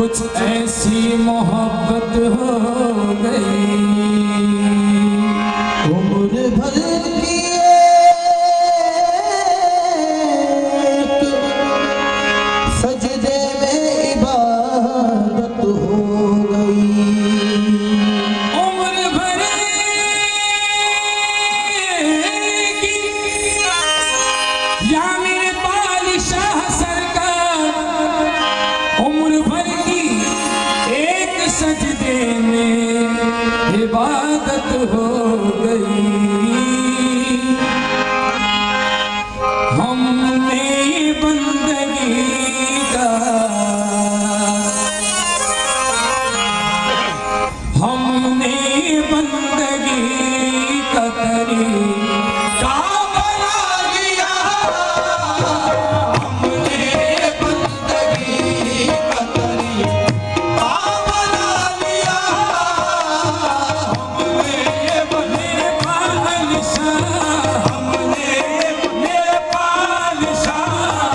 कुछ ऐसी मोहब्बत हो गई उम्र भर की सजदे में इबादत हो गई। उम्र भर की या मेरे बादशाह सरकार, उम्र भर की एक सजदे में इबादत हो गई। हमने बंदगी का तरीका बना लिया। हमने बंदगी का तरीका बना लिया। हमने बादशाह,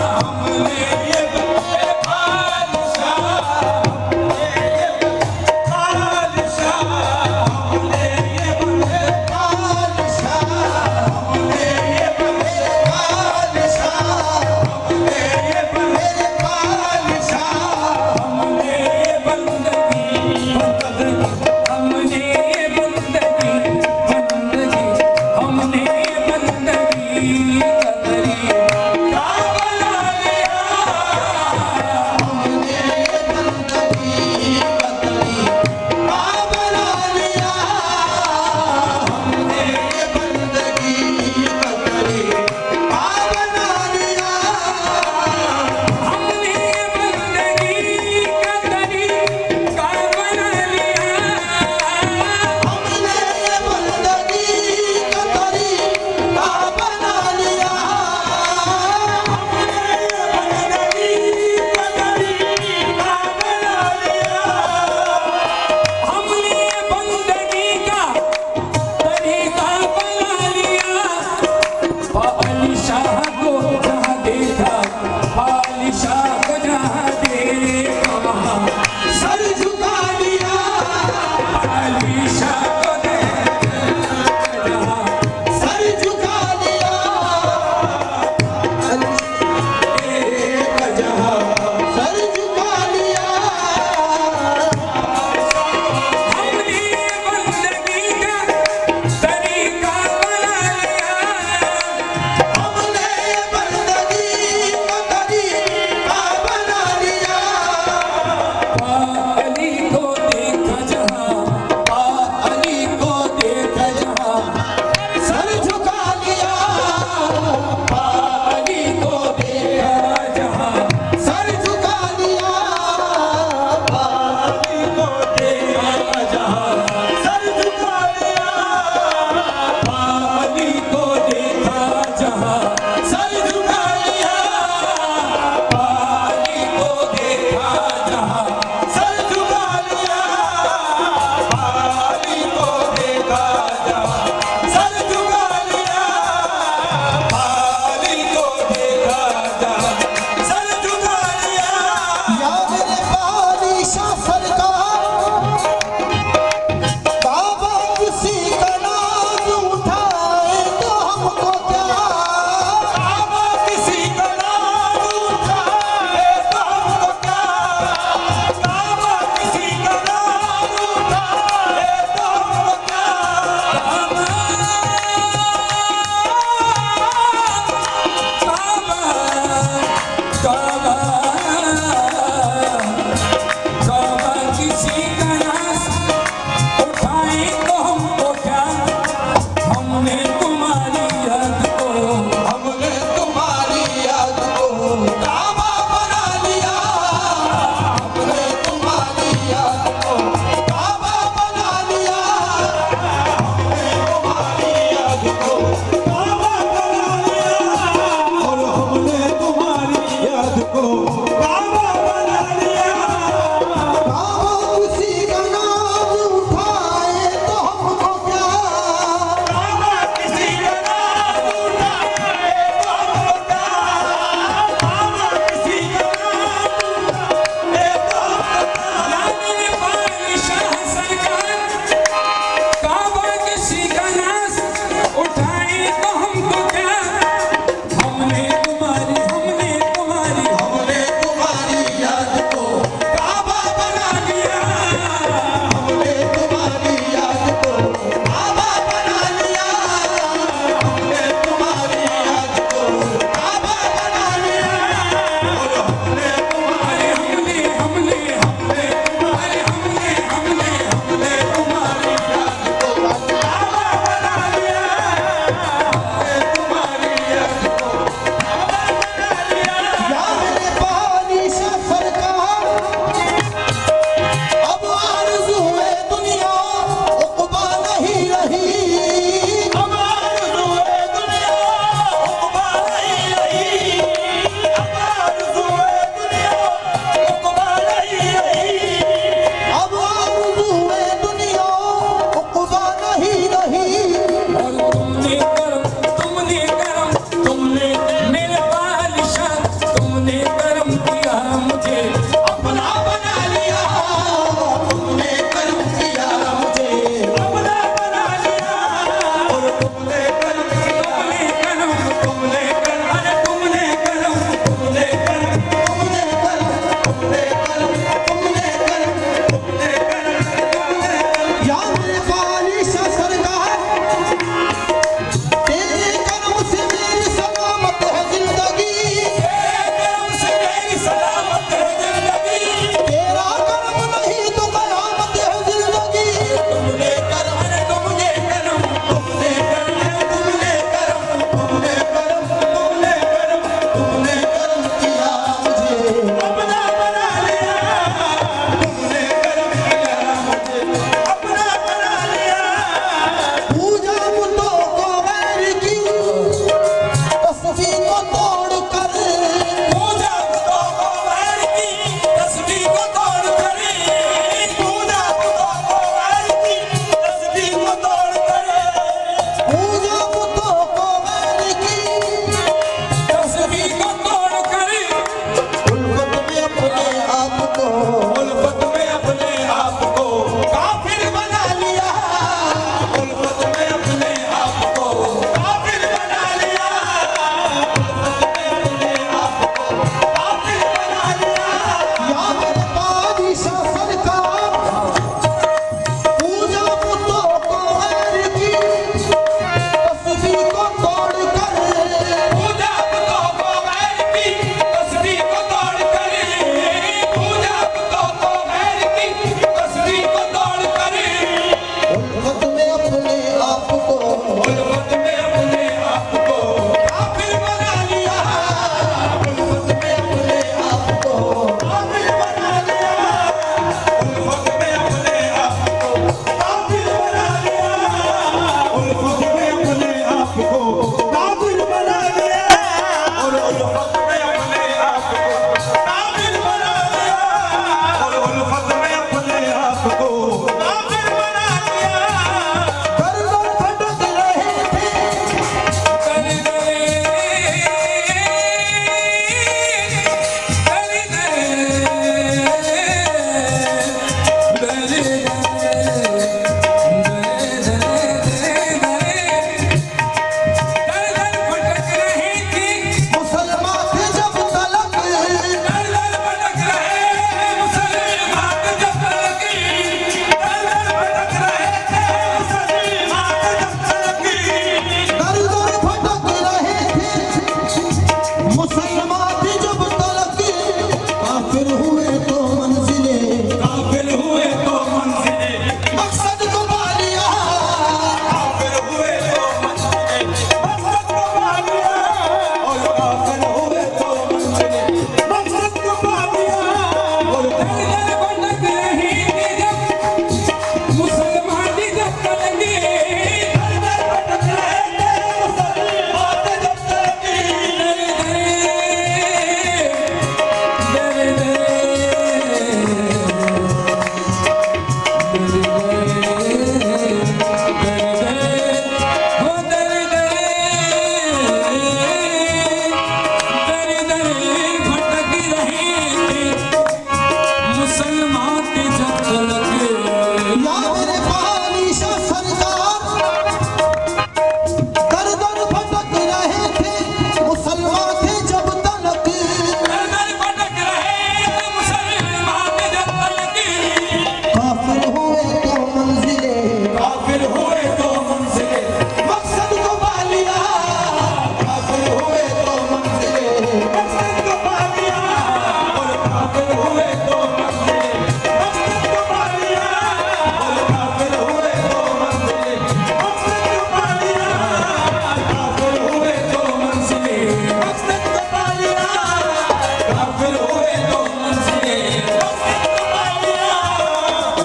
हमने बादशाह, हमने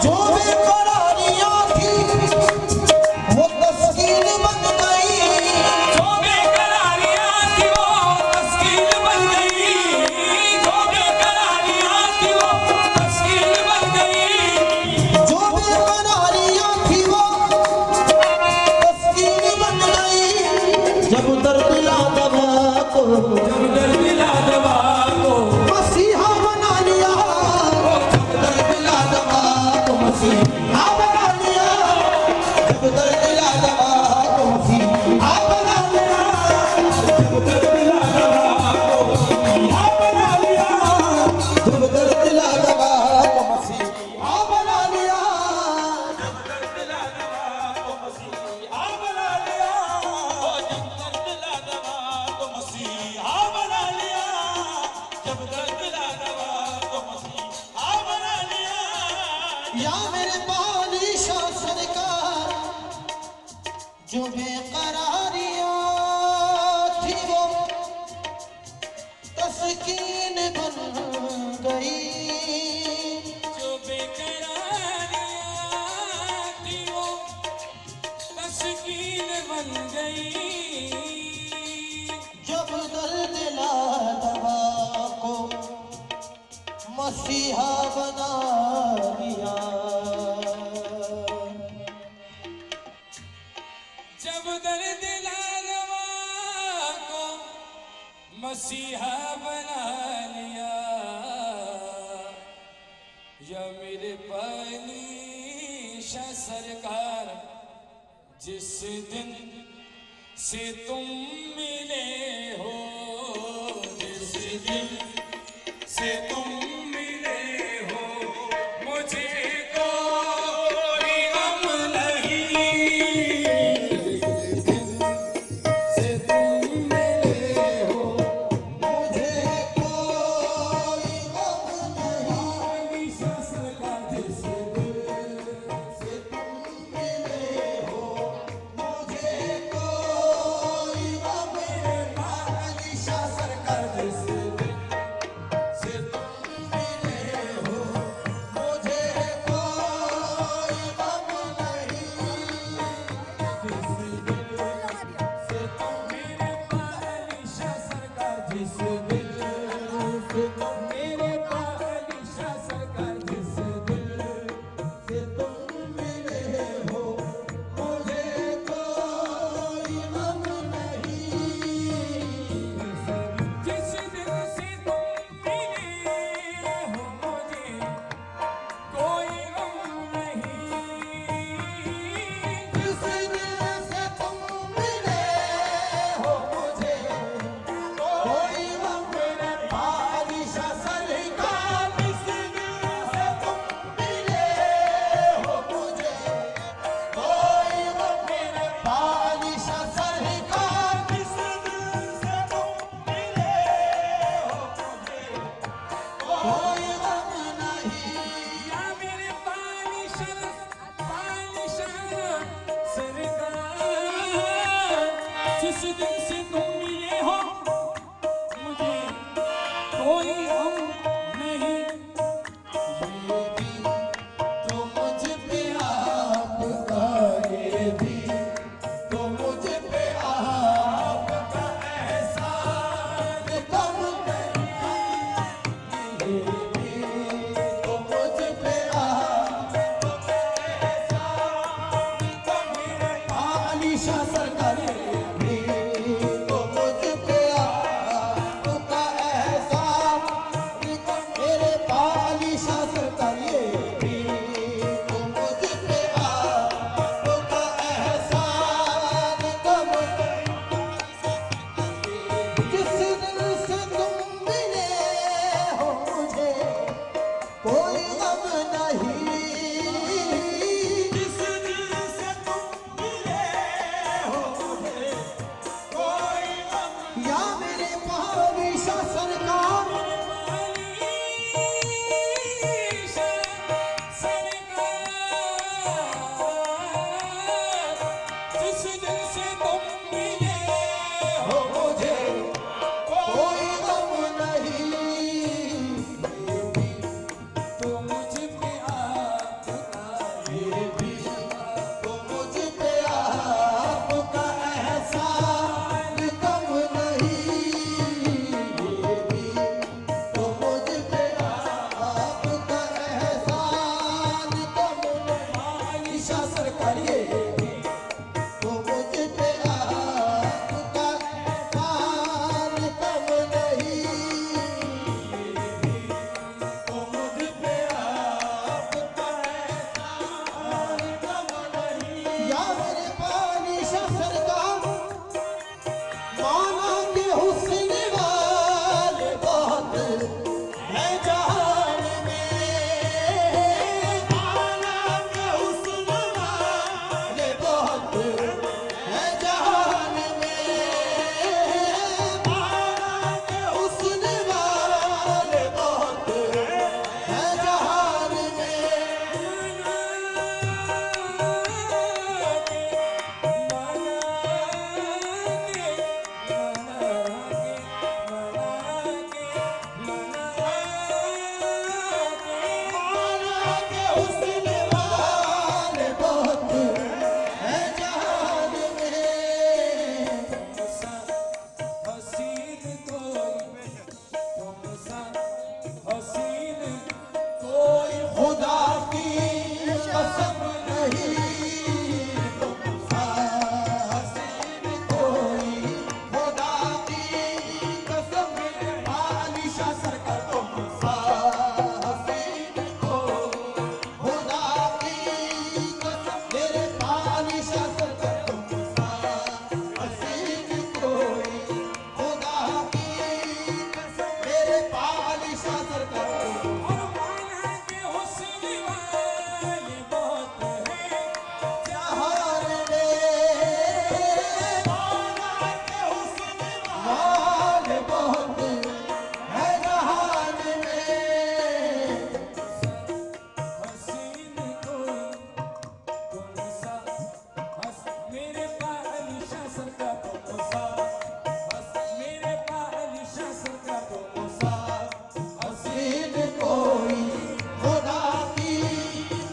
जो बेकरारियां थी वो तस्कीन बन गई। जो बेकरारियां थी वो तस्कीन बन गई। जो बेकरारियां थी वो तस्कीन बन गई। जो बेकरारियां थी वो तस्कीन बन गई। जब दर्द ला दवा को जब दर्द मिला दवा को मसीहा बना लिया। जब दर्द ला दवा को मसीहा बना लिया। जब दर्द ला दवा को मसीहा बना लिया। जब दर्द मिला दवा को मसीहा बना लिया। जब दर्द ला दवा को मसीहा बना लिया। जब दर्द मिला दवा को मसीहा बना लिया। जब दर्द मिला दवा को मसीहा बना लिया। जब दर्द मिला दवा को मसीहा बना लिया। या मेरे बादशाह सरकार जो बेकरारियां थी वो तस्कीन बन गई। जो बेकरारियां थी वो तस्कीन बन गई। जब दर्द ला दवा को मसीहा बना लिया। जब दर्द लालवा को मसीहा बना लिया। या मेरे पानीशा सरकार जिस दिन से तुम मिले हो, जिस दिन से तुम मिले हो, मुझे कोई गम नहीं। से तुम मिले हो, मुझे कोई गम नहीं। पानीशा सरकार जिस दिन से तुम मिले हो मुझे कोई गम नहीं। बादशाह सरकार जिस दिन से तुम मिले हो मुझे कोई गम नहीं। से तुम मेरे पानीशा सरकार जिस दिन से तुम मेरे पानीशा सरकार जिस दिन से तुम मिले हो मुझे कोई गम नहीं। जिस दिन से तुम मिले हो मुझे कोई गम नहीं। जिस दिन से तुम मिले हो मुझे कोई गम मेरे बादशाह सरकार। जिस दिन से तुम मिले हो मुझे कोई गम मेरे बादशाह सरकार। जिस दिन से तुम मिले हो मुझे कोई गम नहीं। या मेरे पानीशा सरकार जिस दिन से तुम मिले हो मुझे कोई गम नहीं। ये भी तो मुझ पे आपका, ये भी तो मुझ पे आपका एहसान कम नहीं। ये भी तो मुझ पे आपका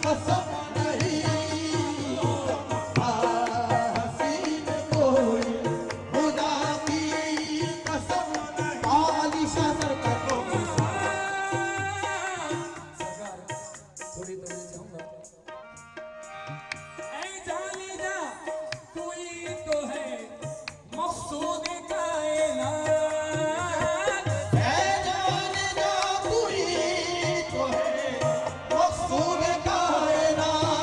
कसम नहीं हसीन कोई खुदा की कसम आलिशा सरकार को थोड़ी तो मैं चाहूंगा ऐ जाने जा तू ही तो है मकसूद कायनात है जाने जा तू ही तो है मकसूद कायनात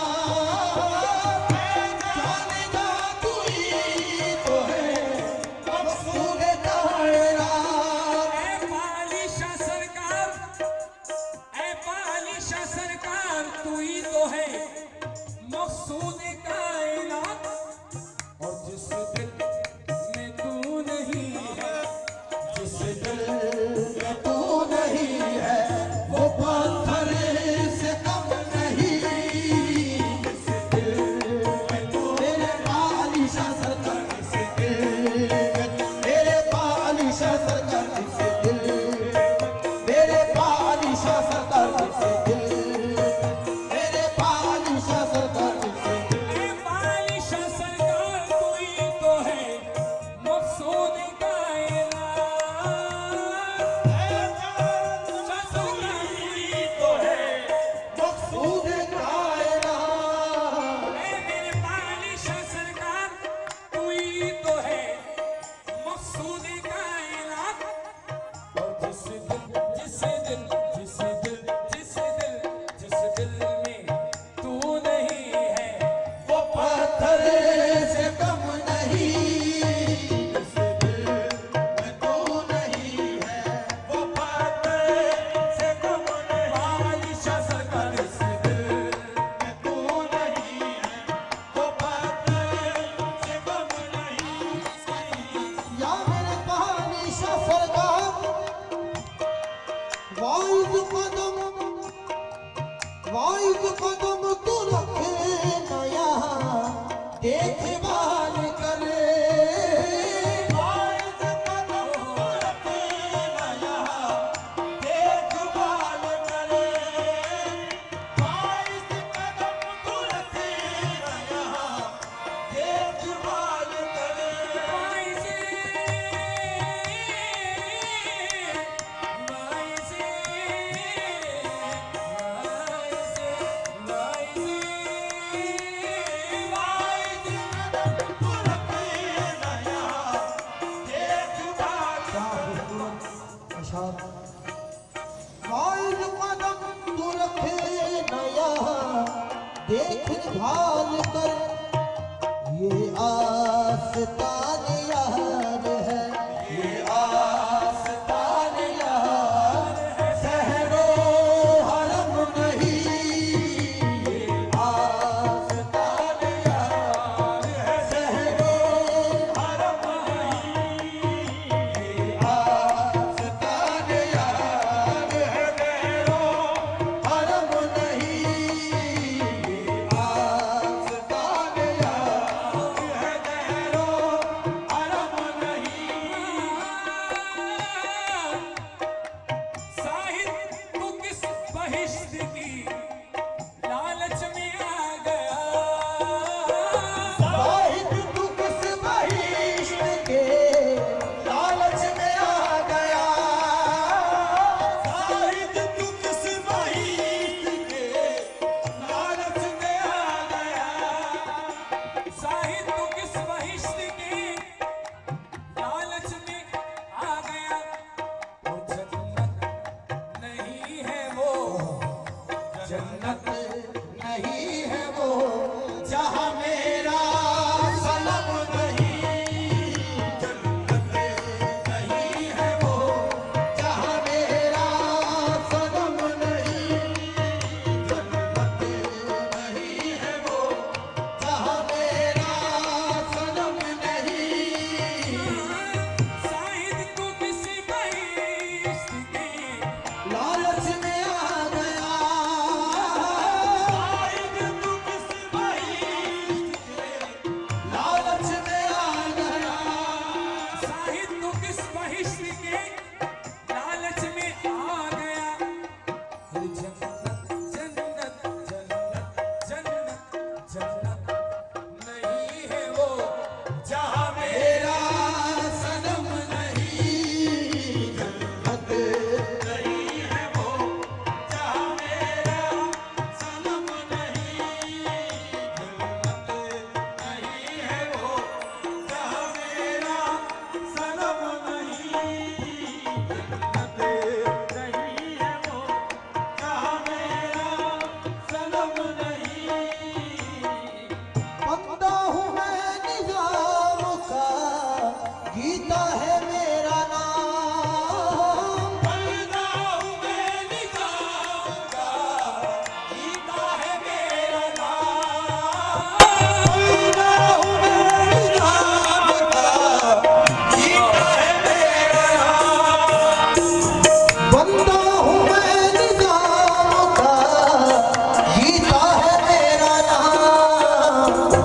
है जाने जा तू ही तो है मकसूद कायनात ऐ पालिशा सरकार तू ही तो है मकसूद कायनात और जिस दिल में तू नहीं है जिस दिल में तू नहीं है वो पत्थर से कम नहीं जिस दिल में तू मेरे पालिशा सरकार जिस दिल में मेरे पालिशा सरकार जिस दिल मेरे पालिशा सरकार जिस दिल मेरे पालिशा सरकार जिस दिल ऐ पालिशा सरकार तू ही तो है मकसूद कायनात मकसूद कायनात ऐ मेरे पालिशा सरकार तू ही तो है मकसूद कायनात और जिस दिल में तू नहीं है वो पत्थर से कम नहीं जिस दिल में तू नहीं है वो पत्थर से कम नहीं पालिशा सरकार जिस दिल में तू नहीं है वो पत्थर से कम नहीं या मेरे पालिशा सरकार वाइद कदम तू रखे नया देखभाल करे वाइद कदम तू रखे नया देखभाल करे वाइद कदम तू रखे नया देखभाल करे वाइद कदम तू रखे नया देखभाल कर ये आस्तान यार है ये आस्तान यार है सहरो हरम नहीं ये आस्तान यार है सहरो हरम नहीं ये आस्तान यार है सहरो हरम नहीं ये आस्तान यार है सहरो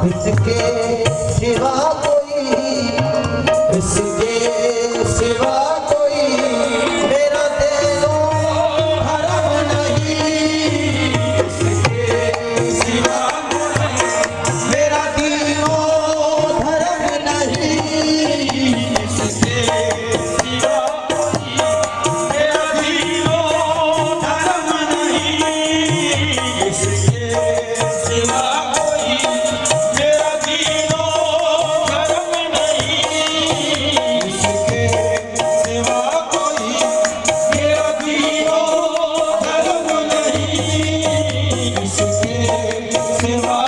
इसके सिवा कोई, इसके सिवा कोई मेरा दिलो धर्म नहीं, इसके सिवा मेरा दिलो धर्म नहीं, इसके सिवा मेरा दीनो धर्म नहीं, इसके सिवा कोई मेरा दीनो धर्म नहीं, इसके सिवा कोई मेरा दीनो धर्म नहीं, इसके सिवा